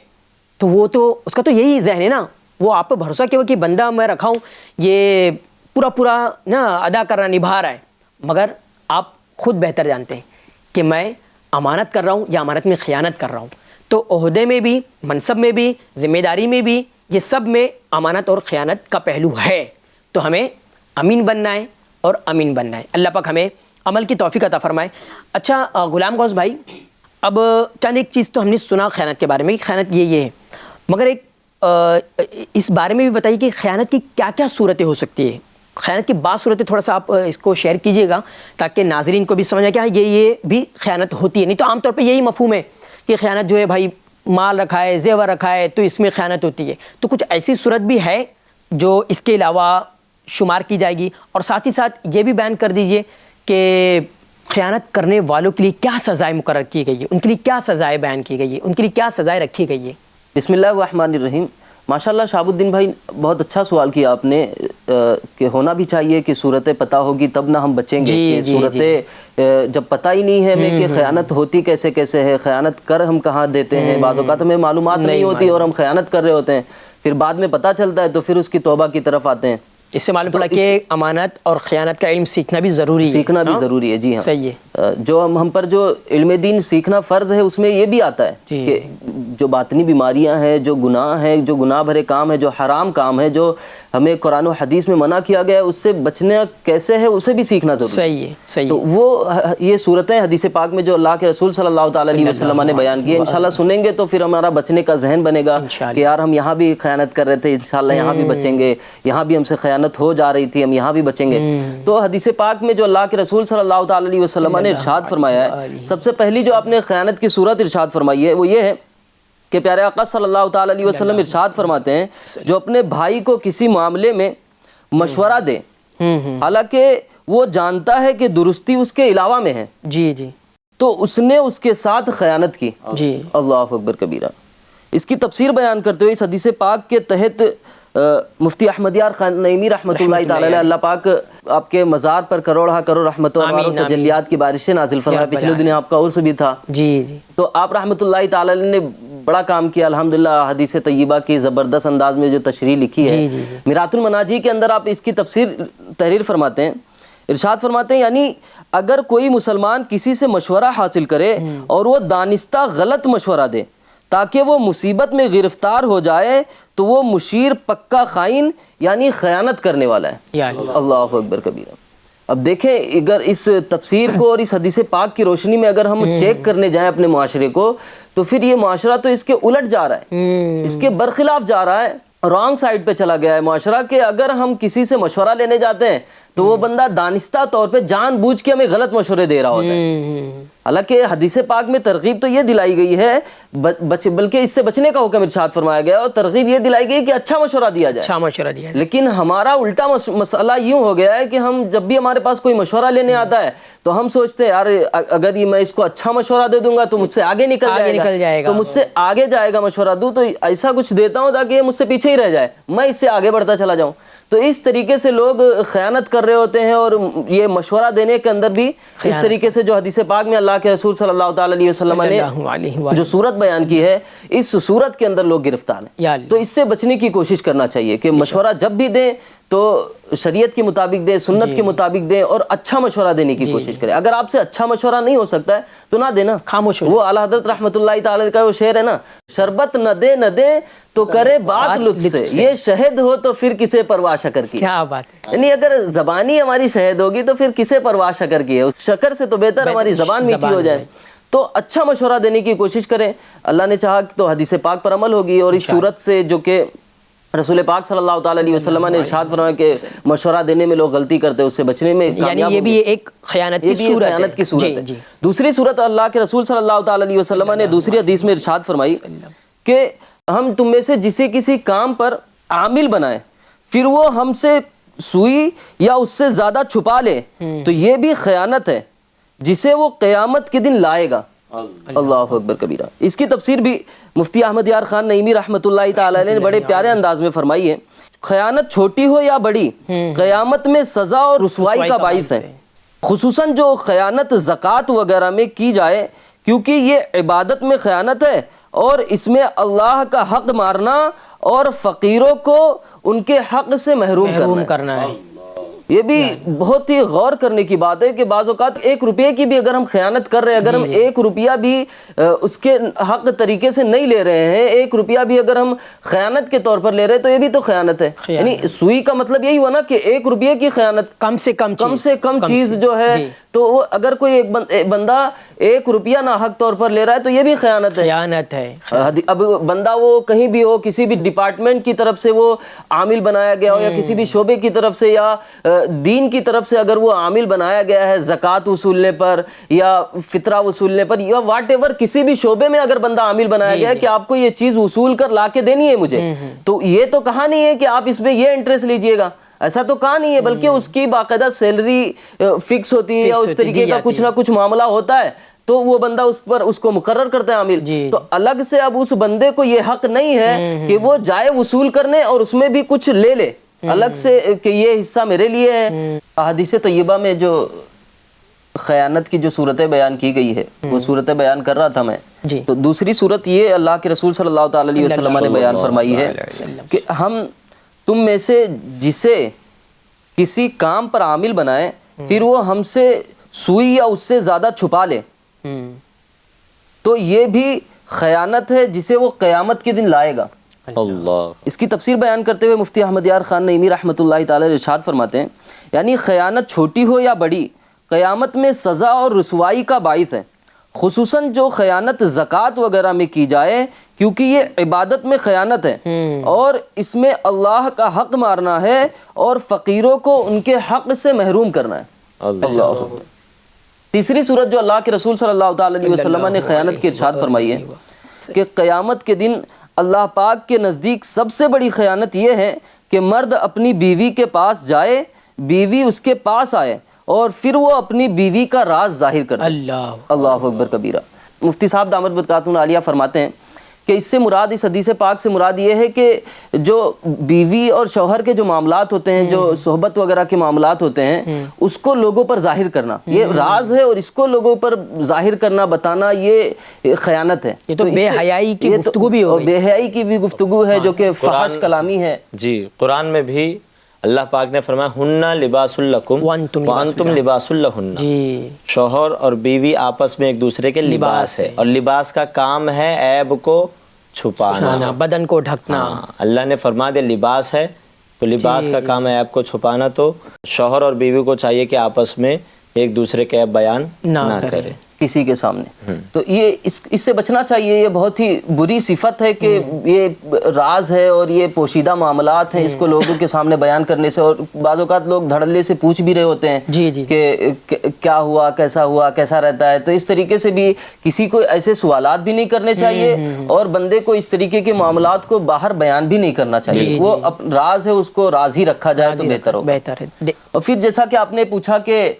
تو وہ تو اس کا تو یہی ذہن ہے نا، وہ آپ پہ بھروسہ کیا ہو کہ بندہ میں رکھا ہوں یہ پورا نا ادا کرنا، نبھا رہا ہے، مگر آپ خود بہتر جانتے ہیں کہ میں امانت کر رہا ہوں یا امانت میں خیانت کر رہا ہوں۔ تو عہدے میں بھی، منصب میں بھی، ذمہ داری میں بھی، یہ سب میں امانت اور خیانت کا پہلو ہے، تو ہمیں امین بننا ہے اور امین بننا ہے۔ اللہ پاک ہمیں عمل کی توفیق عطا فرمائے۔ اچھا غلام غوث بھائی، اب چند ایک چیز تو ہم نے سنا خیانت کے بارے میں کہ خیانت یہ ہے، مگر ایک اس بارے میں بھی بتائیے کہ خیانت کی کیا صورتیں ہو سکتی ہے؟ خیانت کی بعض صورتیں تھوڑا سا آپ اس کو شیئر کیجئے گا تاکہ ناظرین کو بھی سمجھ آئے کہ ہاں یہ بھی خیانت ہوتی ہے۔ نہیں تو عام طور پہ یہی مفہوم ہے کہ خیانت جو ہے بھائی مال رکھا ہے، زیور رکھا ہے تو اس میں خیانت ہوتی ہے، تو کچھ ایسی صورت بھی ہے جو اس کے علاوہ شمار کی جائے گی؟ اور ساتھ ہی ساتھ یہ بھی بیان کر دیجئے کہ خیانت کرنے والوں کے لیے کیا سزائیں مقرر کی گئی ہے، ان کے لیے کیا سزائیں بیان کی گئی ہے، ان کے لیے کیا سزائیں رکھی گئی ہے؟ بسم اللہ الرحمن الرحیم۔ ماشاءاللہ شہاب الدین بھائی بہت اچھا سوال کیا آپ نے، کہ ہونا بھی چاہیے کہ صورتیں پتہ ہوگی تب نہ ہم بچیں گے، کہ صورتیں جب پتہ ہی نہیں ہے ہمیں کہ خیانت ہوتی کیسے ہے، خیانت کر ہم کہاں دیتے ہیں، بعض اوقات ہمیں معلومات نہیں ہوتی اور ہم خیانت کر رہے ہوتے ہیں، پھر بعد میں پتہ چلتا ہے تو پھر اس کی توبہ کی طرف آتے ہیں۔ اس سے معلوم پڑا کہ امانت اور خیانت کا علم سیکھنا بھی ضروری ہے، سیکھنا بھی ضروری ہے، جی ہاں صحیح ہے۔ جو ہم پر جو علم دین سیکھنا فرض ہے، اس میں یہ بھی آتا ہے کہ جو باطنی بیماریاں ہیں، جو گناہ ہیں، جو گناہ بھرے کام ہیں، جو حرام کام ہے، جو ہمیں قرآن و حدیث میں منع کیا گیا ہے، اس سے بچنا کیسے ہے اسے بھی سیکھنا ضروری ہے۔ صحیح ہے، صحیح ہے۔ تو وہ یہ صورتیں حدیث پاک میں جو اللہ کے رسول صلی اللہ تعالیٰ علیہ وسلم نے بیان کی ہے، انشاءاللہ سنیں گے تو پھر ہمارا بچنے کا ذہن بنے گا کہ یار ہم یہاں بھی خیانت کر رہے تھے، انشاءاللہ یہاں بھی بچیں گے، یہاں بھی ہم سے خیانت ہو جا رہی تھی، ہم یہاں بھی بچیں گے۔ تو حدیث پاک میں جو اللہ کے رسول صلی اللہ تعالیٰ علیہ وسلم نے ارشاد فرمایا ہے، سب سے پہلی جو آپ نے خیانت کی صورت ارشاد فرمائی ہے وہ یہ ہے کہ پیارے آقا صلی اللہ تعالیٰ علیہ وسلم ارشاد فرماتے ہیں، جو اپنے بھائی کو کسی معاملے میں مشورہ دے حالانکہ وہ جانتا ہے کہ درستی اس کے علاوہ میں ہے، جی تو اس نے اس کے ساتھ خیانت کی، جی، اللہ اکبر کبیرہ۔ اس کی تفسیر بیان کرتے ہوئے اس حدیث پاک کے تحت مفتی احمد یار خان نعیمی رحمۃ اللہ تعالی علیہ، اللہ پاک آپ کے مزار پر کروڑ رحمتوں اور تجلیات کی بارشیں نازل فرمائے۔ پچھلے دن آپ کا عرس بھی تھا، جی، تو آپ رحمۃ اللہ تعالی علیہ نے بڑا کام کیا الحمدللہ۔ حدیث طیبہ کی زبردست انداز میں جو تشریح لکھی ہے، میرات المناجی کے اندر آپ اس کی تفسیر تحریر فرماتے ہیں، ارشاد فرماتے ہیں یعنی اگر کوئی مسلمان کسی سے مشورہ حاصل کرے اور وہ دانستہ غلط مشورہ دے تاکہ وہ مصیبت میں گرفتار ہو جائے تو وہ مشیر پکا خائن یعنی خیانت کرنے والا ہے، اللہ اکبر کبیرہ۔ اب دیکھیں اگر اس تفسیر کو اور اس حدیث پاک کی روشنی میں اگر ہم چیک کرنے جائیں اپنے معاشرے کو، تو پھر یہ معاشرہ تو اس کے الٹ جا رہا ہے، اس کے برخلاف جا رہا ہے، رانگ سائڈ پہ چلا گیا ہے معاشرہ، کہ اگر ہم کسی سے مشورہ لینے جاتے ہیں تو وہ بندہ دانستہ طور پہ جان بوجھ کے ہمیں غلط مشورے دے رہا ہوتا ہے۔ حالانکہ حدیث پاک میں ترغیب تو یہ دلائی گئی ہے، بلکہ اس سے بچنے کا حکم ارشاد فرمایا گیا، اور ترغیب یہ دلائی گئی کہ اچھا مشورہ دیا جائے، اچھا مشورہ دیا جائے۔ لیکن ہمارا الٹا مسئلہ یوں ہو گیا ہے کہ ہم جب بھی ہمارے پاس کوئی مشورہ لینے آتا ہے تو ہم سوچتے ہیں یار اگر یہ میں اس کو اچھا مشورہ دے دوں گا تو مجھ سے آگے نکل جائے گا، تو مجھ سے آگے جائے گا، مشورہ دوں تو ایسا کچھ دیتا ہوں تاکہ یہ مجھ سے پیچھے ہی رہ جائے، میں اس سے آگے بڑھتا چلا جاؤں۔ تو اس طریقے سے لوگ خیانت کر رہے ہوتے ہیں، اور یہ مشورہ دینے کے اندر بھی اس طریقے سے جو حدیث پاک میں اللہ کے رسول صلی اللہ تعالیٰ علیہ وسلم نے جو صورت بیان کی ہے، اس صورت کے اندر لوگ گرفتار ہیں۔ تو اس سے بچنے کی کوشش کرنا چاہیے کہ مشورہ جب بھی دیں تو شریعت کے مطابق دیں، سنت کے مطابق دیں، اور اچھا مشورہ دینے کی کوشش کریں۔ اگر آپ سے اچھا مشورہ نہیں ہو سکتا ہے تو نہ دینا، خاموش ہو۔ وہ اعلیٰ حضرت رحمۃ اللہ تعالی کا وہ شعر ہے نا، شربت نہ دے تو کرے بات لطف سے، یہ شہد ہو تو پھر کسے پرواہ شکر کی۔ کیا بات ہے، یعنی اگر زبانی ہماری شہد ہوگی تو پھر کسے پرواہ شکر کی ہے، اس شکر سے تو بہتر ہماری زبان میٹھی ہو جائے۔ تو اچھا مشورہ دینے کی کوشش کریں، اللہ نے چاہا تو حدیث پاک پر عمل ہوگی، اور اس صورت سے جو کہ رسول پاک صلی اللہ تعالیٰ علیہ وسلم نے ارشاد فرمایا کہ مشورہ دینے میں لوگ غلطی کرتے ہیں، اس سے بچنے میں یعنی یہ بھی ایک خیانت کی صورت ہے۔ دوسری صورت اللہ کے رسول صلی اللہ تعالیٰ علیہ وسلم نے دوسری حدیث میں ارشاد فرمائی کہ ہم تم میں سے جسے کسی کام پر عامل بنائیں پھر وہ ہم سے سوئی یا اس سے زیادہ چھپا لے تو یہ بھی خیانت ہے جسے وہ قیامت کے دن لائے گا۔ اللہ اکبر کبیرہ۔ اس کی تفسیر بھی مفتی احمد یار خان نعیمی رحمۃ اللہ تعالی علیہ نے بڑے پیارے انداز میں فرمائی ہے۔ خیانت چھوٹی ہو یا بڑی قیامت میں سزا اور رسوائی کا باعث ہے، خصوصاً جو خیانت زکوٰۃ وغیرہ میں کی جائے، کیونکہ یہ عبادت میں خیانت ہے اور اس میں اللہ کا حق مارنا اور فقیروں کو ان کے حق سے محروم کرنا ہے۔ یہ بھی بہت ہی غور کرنے کی بات ہے کہ بعض اوقات 1 روپے کی بھی اگر ہم خیانت کر رہے ہیں، اگر ہم 1 روپیہ بھی اس کے حق طریقے سے نہیں لے رہے ہیں، 1 روپیہ بھی اگر ہم خیانت کے طور پر لے رہے ہیں تو یہ بھی تو خیانت ہے۔ یعنی سوئی کا مطلب یہی ہوا نا کہ 1 روپیے کی خیانت، کم سے کم چیز جو ہے، تو وہ اگر کوئی ایک بندہ 1 روپیہ ناحق طور پر لے رہا ہے تو یہ بھی خیانت ہے۔ اب بندہ وہ کہیں بھی ہو، کسی بھی ڈپارٹمنٹ کی طرف سے وہ عامل بنایا گیا ہو یا کسی بھی شعبے کی طرف سے یا دین کی طرف سے اگر وہ عامل بنایا گیا ہے زکوٰۃ وصولنے پر یا فطرہ وصولنے پر یا واٹ ایور، کسی بھی شعبے میں اگر بندہ عامل بنایا گیا ہے کہ آپ کو یہ چیز وصول کر لا کے دینی ہے مجھے، تو یہ تو کہا نہیں ہے کہ آپ اس میں یہ انٹرسٹ لیجئے گا، ایسا تو کہا نہیں ہے، بلکہ اس کی باقاعدہ سیلری فکس ہوتی ہے یا اس طریقے کا کچھ نہ کچھ معاملہ ہوتا ہے، تو وہ بندہ اس کو مقرر کرتا ہے عامل۔ تو الگ سے اب اس بندے کو یہ حق نہیں ہے کہ وہ جائے وصول کرنے اور اس میں بھی کچھ لے لے الگ سے کہ یہ حصہ میرے لیے ہے۔ احادیث طیبہ میں جو خیانت کی جو صورتیں بیان کی گئی ہے وہ صورتیں بیان کر رہا تھا میں، تو دوسری صورت یہ اللہ کے رسول صلی اللہ تعالی علیہ وسلم نے بیان فرمائی ہے کہ ہم تم میں سے جسے کسی کام پر عامل بنائیں پھر وہ ہم سے سوئی یا اس سے زیادہ چھپا لے تو یہ بھی خیانت ہے جسے وہ قیامت کے دن لائے گا۔ اللہ۔ اس کی تفسیر بیان کرتے ہوئے مفتی احمد یار خان نعیمی رحمۃ اللہ تعالی ارشاد فرماتے ہیں، یعنی خیانت چھوٹی ہو یا بڑی قیامت میں سزا اور رسوائی کا باعث ہے، خصوصاً جو خیانت زکوٰۃ وغیرہ میں کی جائے، کیونکہ یہ عبادت میں خیانت ہے اور اس میں اللہ کا حق مارنا ہے اور فقیروں کو ان کے حق سے محروم کرنا ہے۔ اللہ۔ تیسری صورت جو اللہ کے رسول صلی اللہ تعالی علیہ وسلم نے خیانت کی ارشاد فرمائی ہے کہ قیامت کے دن اللہ پاک کے نزدیک سب سے بڑی خیانت یہ ہے کہ مرد اپنی بیوی کے پاس جائے، بیوی اس کے پاس آئے اور پھر وہ اپنی بیوی کا راز ظاہر کرے۔ اللہ اکبر کبیرہ۔ مفتی صاحب دامت برکاتہ عالیہ فرماتے ہیں کہ اس سے مراد، اس حدیث پاک سے مراد یہ ہے کہ جو بیوی اور شوہر کے جو معاملات ہوتے ہیں، جو صحبت وغیرہ کے معاملات ہوتے ہیں، اس کو لوگوں پر ظاہر کرنا یہ راز ہے، اور اس کو لوگوں پر ظاہر کرنا، بتانا، یہ خیانت ہے۔ یہ تو بے حیائی کی گفتگو بھی ہو گئی، بے حیائی کی بھی گفتگو ہے جو کہ فحش کلامی ہے۔ جی، قرآن میں بھی اللہ پاک نے فرمایا ہن لباس لکم وانتم لباس لہن، شوہر اور بیوی آپس میں ایک دوسرے کے لباس ہے، اور لباس کا کام ہے عیب کو چھپانا، بدن کو ڈھکنا۔ اللہ نے فرما دیا لباس ہے تو لباس کا کام ہے عیب کو چھپانا، تو شوہر اور بیوی کو چاہیے کہ آپس میں ایک دوسرے کے عیب بیان نہ کرے کسی کے سامنے۔ تو یہ اس سے بچنا چاہیے، یہ بہت ہی بری صفت ہے کہ یہ راز ہے اور یہ پوشیدہ معاملات ہیں، اس کو لوگوں کے سامنے بیان کرنے سے، اور بعض اوقات لوگ دھڑلے سے پوچھ بھی رہے ہوتے ہیں کہ کیا ہوا، کیسا رہتا ہے، تو اس طریقے سے بھی کسی کو ایسے سوالات بھی نہیں کرنے چاہیے اور بندے کو اس طریقے کے معاملات کو باہر بیان بھی نہیں کرنا چاہیے۔ وہ راز ہے، اس کو راز ہی رکھا جائے تو بہتر ہوگا۔ اور پھر جیسا کہ آپ نے پوچھا کہ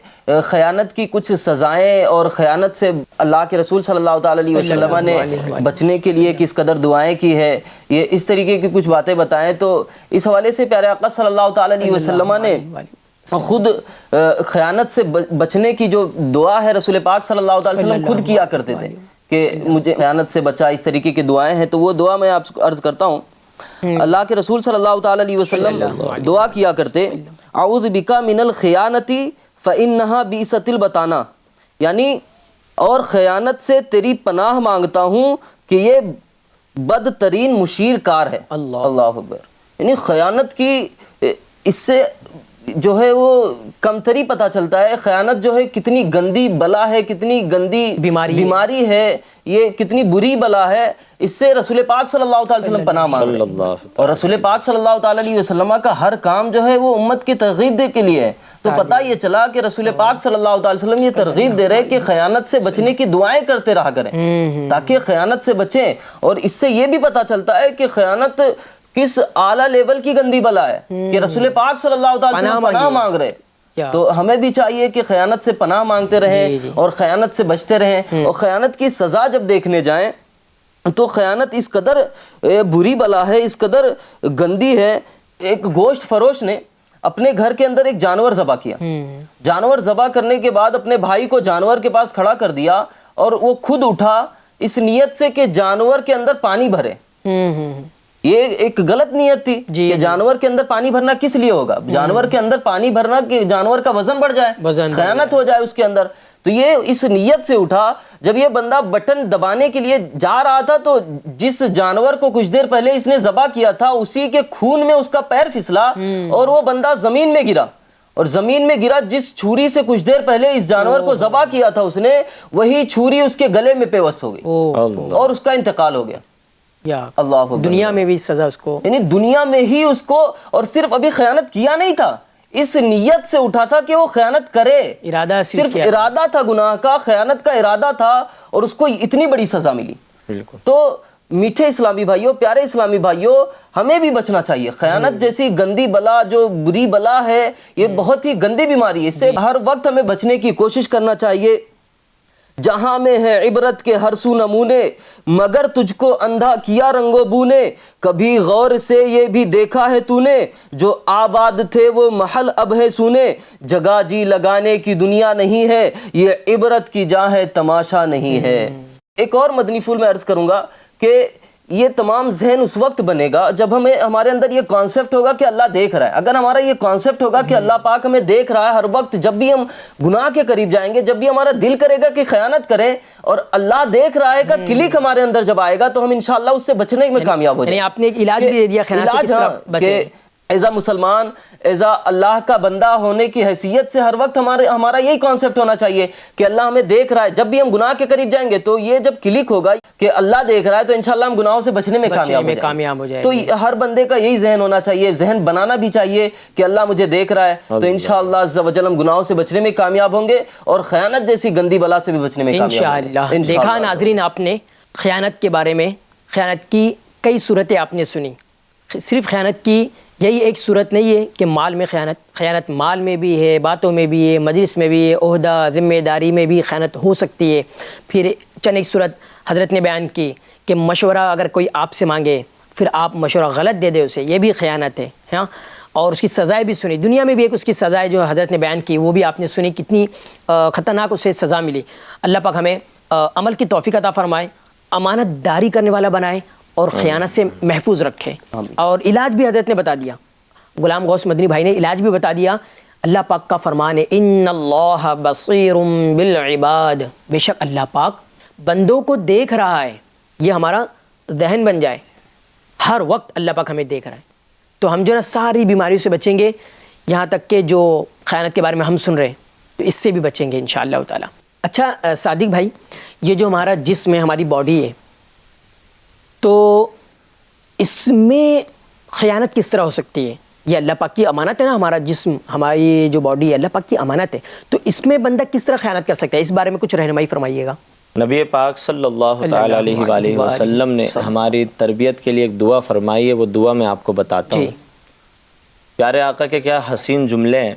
خیانت کی کچھ سزائیں اور خیانت سے اللہ کے رسول صلی اللہ تعالی علیہ وسلم نے بچنے کے لیے کس قدر دعائیں کی ہے، یہ اس طریقے کی کچھ باتیں بتائیں، تو اس حوالے سے پیارے آقا صلی اللہ تعالی علیہ وسلم نے خود خیانت سے بچنے کی جو دعا ہے رسول پاک صلی اللہ تعالی وسلم خود کیا کرتے تھے کہ مجھے خیانت سے بچا، اس طریقے کی دعائیں ہیں، تو وہ دعا میں آپ کو عرض کرتا ہوں۔ اللہ کے رسول صلی اللہ تعالی علیہ وسلم دعا کیا کرتے، اعوذ بک من الخیانتی فإنہا بئست البطانہ، یعنی اور خیانت سے تیری پناہ مانگتا ہوں کہ یہ بدترین مشیر کار ہے۔ اللہ اکبر۔ یعنی خیانت کی اس سے جو ہے وہ کمتری پتہ چلتا ہے. خیانت جو ہے کتنی گندی بلا ہے, کتنی گندی بیماری ہے, یہ کتنی بری بلا ہے. اس سے رسول پاک صلی اللہ تعالی وسلم پناہ مانگ رہے ہیں, اور رسول پاک صلی اللہ تعالی علیہ وسلم کا ہر کام جو ہے وہ امت کی ترغیب دے کے لیے ہے. تو پتہ یہ چلا کہ رسول پاک صلی اللہ تعالی وسلم یہ ترغیب دے رہے کہ خیانت سے بچنے کی دعائیں کرتے رہا کریں تاکہ خیانت سے بچیں. اور اس سے یہ بھی پتہ چلتا ہے کہ خیانت کس اعلیٰ لیول کی گندی بلا ہے کہ رسول پاک صلی اللہ تعالی وسلم پناہ مانگ رہے. تو ہمیں بھی چاہیے کہ خیانت سے پناہ مانگتے رہیں اور خیانت سے بچتے رہیں. اور خیانت کی سزا جب دیکھنے جائیں تو خیانت اس قدر بری بلا ہے, اس قدر گندی ہے. ایک گوشت فروش نے اپنے گھر کے اندر ایک جانور ذبح کیا. جانور ذبح کرنے کے بعد اپنے بھائی کو جانور کے پاس کھڑا کر دیا اور وہ خود اٹھا اس نیت سے کہ جانور کے اندر پانی بھرے. یہ ایک غلط نیت تھی کہ جانور کے اندر پانی بھرنا کس لیے ہوگا؟ جانور کے اندر پانی بھرنا کہ جانور کا وزن بڑھ جائے, خیانت ہو جائے اس کے اندر. تو یہ اس نیت سے اٹھا. جب یہ بندہ بٹن دبانے کے لیے جا رہا تھا تو جس جانور کو کچھ دیر پہلے اس نے ذبح کیا تھا اسی کے خون میں اس کا پیر پھسلا اور وہ بندہ زمین میں گرا. اور زمین میں گرا, جس چھری سے کچھ دیر پہلے اس جانور کو ذبح کیا تھا اس نے, وہی چھری اس کے گلے میں پیوست ہو گئی اور اس کا انتقال ہو گیا. اللہ دنیا میں بھی سزا اس کو, یعنی دنیا میں ہی اس کو. اور صرف ابھی خیانت کیا نہیں تھا, اس نیت سے اٹھا تھا کہ وہ خیانت کرے, ارادہ صرف ارادہ تھا گناہ کا, خیانت کا ارادہ تھا اور اس کو اتنی بڑی سزا ملی. تو میٹھے اسلامی بھائیوں, پیارے اسلامی بھائیوں, ہمیں بھی بچنا چاہیے. خیانت جیسی گندی بلا, جو بری بلا ہے, یہ بہت ہی گندی بیماری ہے. اس سے ہر وقت ہمیں بچنے کی کوشش کرنا چاہیے. جہاں میں ہے عبرت کے ہر سو نمونے, مگر تجھ کو اندھا کیا رنگ و بو نے. کبھی غور سے یہ بھی دیکھا ہے تو نے, جو آباد تھے وہ محل اب ہے سونے. جگہ جی لگانے کی دنیا نہیں ہے, یہ عبرت کی جہاں ہے تماشا نہیں ہے. ایک اور مدنی پھول میں عرض کروں گا کہ یہ تمام ذہن اس وقت بنے گا جب ہمارے اندر یہ کانسیپٹ ہوگا کہ اللہ دیکھ رہا ہے. اگر ہمارا یہ کانسیپٹ ہوگا کہ اللہ پاک ہمیں دیکھ رہا ہے ہر وقت, جب بھی ہم گناہ کے قریب جائیں گے, جب بھی ہمارا دل کرے گا کہ خیانت کریں اور اللہ دیکھ رہا ہے کا کلک ہمارے اندر جب آئے گا تو ہم انشاءاللہ اس سے بچنے میں کامیاب ہو جائیں گے. آپ نے ایک علاج بھی دے دیا خیانت سے کس طرح بچیں. ایزا مسلمان, ایزا اللہ کا بندہ ہونے کی حیثیت سے ہر وقت ہمارا یہی کانسیپٹ ہونا چاہیے کہ اللہ ہمیں دیکھ رہا ہے. جب بھی ہم گناہ کے قریب جائیں گے تو یہ جب کلک ہوگا کہ اللہ دیکھ رہا ہے تو انشاءاللہ ہم گناہوں سے بچنے میں کامیاب ہو جائیں. تو ہر بندے کا یہی ذہن ہونا چاہیے, ذہن بنانا بھی چاہیے کہ اللہ مجھے دیکھ رہا ہے, تو انشاءاللہ عز و جل ہم گناہوں سے بچنے میں کامیاب ہوں گے اور خیانت جیسی گندی بلا سے بھی بچنے میں کامیاب ہوں گے. دیکھا ناظرین, آپ نے خیانت کے بارے میں, خیانت کی کئی صورتیں آپ نے سنی. صرف خیانت کی یہی ایک صورت نہیں ہے کہ مال میں خیانت مال میں بھی ہے, باتوں میں بھی ہے, مجلس میں بھی ہے, عہدہ ذمہ داری میں بھی خیانت ہو سکتی ہے. پھر چند ایک صورت حضرت نے بیان کی کہ مشورہ اگر کوئی آپ سے مانگے پھر آپ مشورہ غلط دے دے اسے, یہ بھی خیانت ہے. ہاں, اور اس کی سزائیں بھی سنی. دنیا میں بھی ایک اس کی سزائیں جو حضرت نے بیان کی وہ بھی آپ نے سنی, کتنی خطرناک اسے سزا ملی. اللہ پاک ہمیں عمل کی توفیق عطا فرمائے, امانت داری کرنے والا بنائے اور خیانت سے محفوظ رکھے. اور علاج بھی حضرت نے بتا دیا, غلام غوث مدنی بھائی نے علاج بھی بتا دیا. اللہ پاک کا فرمان ہے ان اللہ بصیر بالعباد, بے شک اللہ پاک بندوں کو دیکھ رہا ہے. یہ ہمارا ذہن بن جائے, ہر وقت اللہ پاک ہمیں دیکھ رہا ہے. تو ہم جو نا ساری بیماریوں سے بچیں گے, یہاں تک کہ جو خیانت کے بارے میں ہم سن رہے ہیں تو اس سے بھی بچیں گے انشاءاللہ تعالی. اچھا صادق بھائی, یہ جو ہمارا جسم ہے, ہماری باڈی ہے, تو اس میں خیانت کس طرح ہو سکتی ہے؟ یہ اللہ پاک کی امانت ہے نا, ہمارا جسم, ہماری جو باڈی ہے اللہ پاک کی امانت ہے, تو اس میں بندہ کس طرح خیانت کر سکتا ہے؟ اس بارے میں کچھ رہنمائی فرمائیے گا. نبی پاک صلی اللہ تعالی علیہ وآلہ وسلم نے ہماری تربیت کے لیے ایک دعا فرمائی ہے, وہ دعا میں آپ کو بتاتا ہوں. پیارے آقا کے کیا حسین جملے ہیں.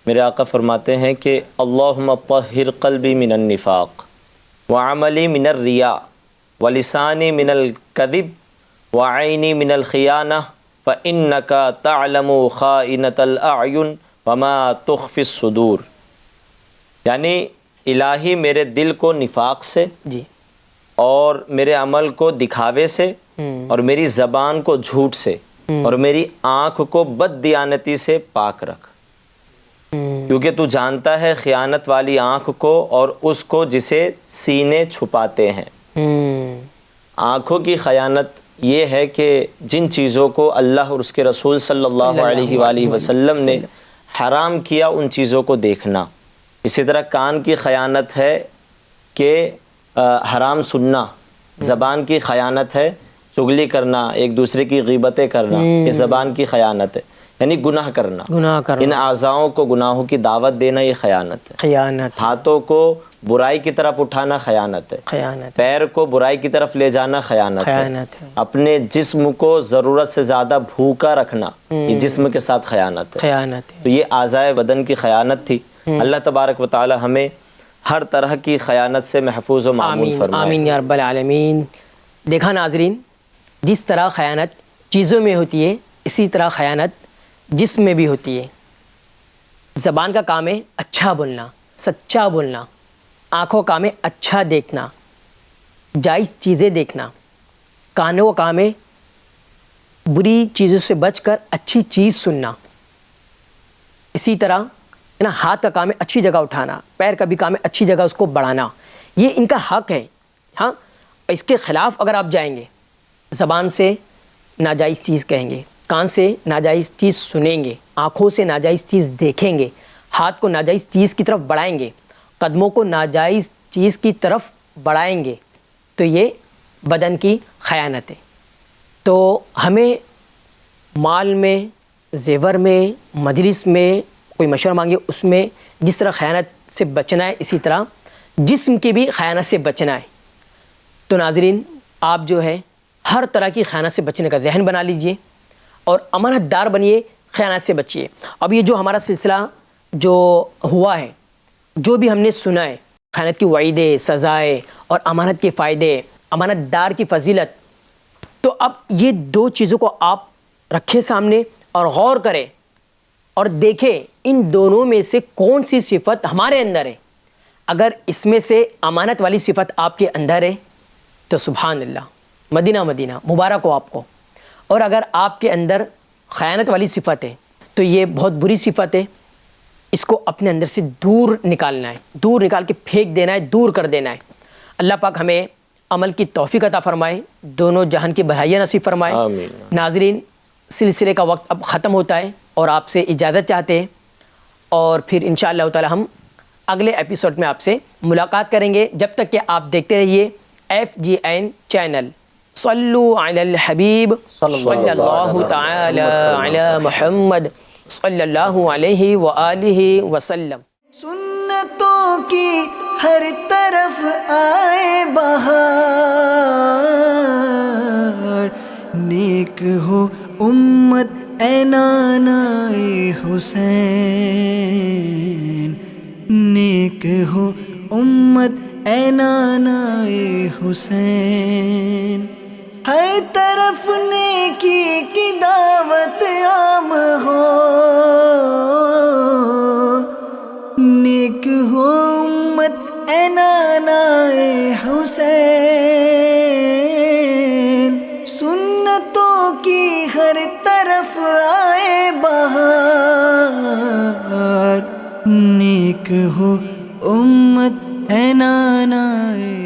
میرے آقا فرماتے ہیں کہ اللہم طہر قلبی من النفاق وعملی من الریاء ولسانی من الکذب وعینی من الخیانہ فإنک تعلم خائنۃ الأعین وما تخفی الصدور. یعنی الہی میرے دل کو نفاق سے اور میرے عمل کو دکھاوے سے اور میری زبان کو جھوٹ سے اور میری آنکھ کو بد دیانتی سے پاک رکھ, کیونکہ تو جانتا ہے خیانت والی آنکھ کو اور اس کو جسے سینے چھپاتے ہیں. آنکھوں کی خیانت یہ ہے کہ جن چیزوں کو اللہ اور اس کے رسول صلی اللہ علیہ وآلہ وسلم نے حرام کیا ان چیزوں کو دیکھنا. اسی طرح کان کی خیانت ہے کہ حرام سننا. زبان کی خیانت ہے چغلی کرنا، ایک دوسرے کی غیبتیں کرنا، یہ زبان کی خیانت ہے، یعنی گناہ کرنا. ان اعضاؤں کو گناہوں کی دعوت دینا یہ خیانت ہے. ہاتھوں کو برائی کی طرف اٹھانا خیانت ہے. پیر کو برائی کی طرف لے جانا خیانت ہے. اپنے جسم کو ضرورت سے زیادہ بھوکا رکھنا یہ جسم کے ساتھ خیانت ہے. تو یہ اعضائے بدن کی خیانت تھی. اللہ تبارک و تعالی ہمیں ہر طرح کی خیانت سے محفوظ و معمون فرمائے. آمین یا رب العالمین. دیکھا ناظرین، جس طرح خیانت چیزوں میں ہوتی ہے اسی طرح خیانت جسم میں بھی ہوتی ہے. زبان کا کام ہے اچھا بولنا، سچا بولنا. آنکھوں کا کام ہے اچھا دیکھنا، جائز چیزیں دیکھنا. کانوں کا کام ہے بری چیزوں سے بچ کر اچھی چیز سننا. اسی طرح ہے نا، ہاتھ کا کام ہے اچھی جگہ اٹھانا، پیر کا بھی کام ہے اچھی جگہ اس کو بڑھانا. یہ ان کا حق ہے. ہاں، اس کے خلاف اگر آپ جائیں گے، زبان سے ناجائز چیز کہیں گے، کان سے ناجائز چیز سنیں گے، آنکھوں سے ناجائز چیز دیکھیں گے، ہاتھ کو ناجائز چیز کی طرف بڑھائیں گے، قدموں کو ناجائز چیز کی طرف بڑھائیں گے، تو یہ بدن کی خیانت ہے. تو ہمیں مال میں، زیور میں، مجلس میں کوئی مشورہ مانگے اس میں جس طرح خیانت سے بچنا ہے، اسی طرح جسم کی بھی خیانت سے بچنا ہے. تو ناظرین، آپ جو ہے ہر طرح کی خیانت سے بچنے کا ذہن بنا لیجئے اور امانت دار بنیے، خیانت سے بچیے. اب یہ جو ہمارا سلسلہ جو ہوا ہے، جو بھی ہم نے سنا ہے، خیانت کی وعیدیں، سزائیں اور امانت کے فائدے، امانت دار کی فضیلت، تو اب یہ دو چیزوں کو آپ رکھیں سامنے اور غور کریں اور دیکھیں ان دونوں میں سے کون سی صفت ہمارے اندر ہے. اگر اس میں سے امانت والی صفت آپ کے اندر ہے تو سبحان اللہ، مدینہ مدینہ، مبارک ہو آپ کو. اور اگر آپ کے اندر خیانت والی صفت ہے تو یہ بہت بری صفت ہے. اس کو اپنے اندر سے دور نکالنا ہے، دور نکال کے پھینک دینا ہے، دور کر دینا ہے. اللہ پاک ہمیں عمل کی توفیق عطا فرمائے، دونوں جہان کی بھلائیاں نصیب فرمائے. ناظرین، سلسلے کا وقت اب ختم ہوتا ہے اور آپ سے اجازت چاہتے ہیں، اور پھر انشاءاللہ تعالی ہم اگلے ایپیسوڈ میں آپ سے ملاقات کریں گے. جب تک کہ آپ دیکھتے رہیے FGN چینل. صلو علی الحبیب صلی اللہ تعالی علی محمد صلی اللہ علیہ وآلہ وسلم. سنتوں کی ہر طرف آئے بہار، نیک ہو امت اے نانائے حسین، نیک ہو امت اے نانائے حسین. ہر طرف نیکی کی دعوت عام ہو، نیک ہو امت اے نانائے حسین. سنتوں کی ہر طرف آئے بہار، نیک ہو امت اے نانائے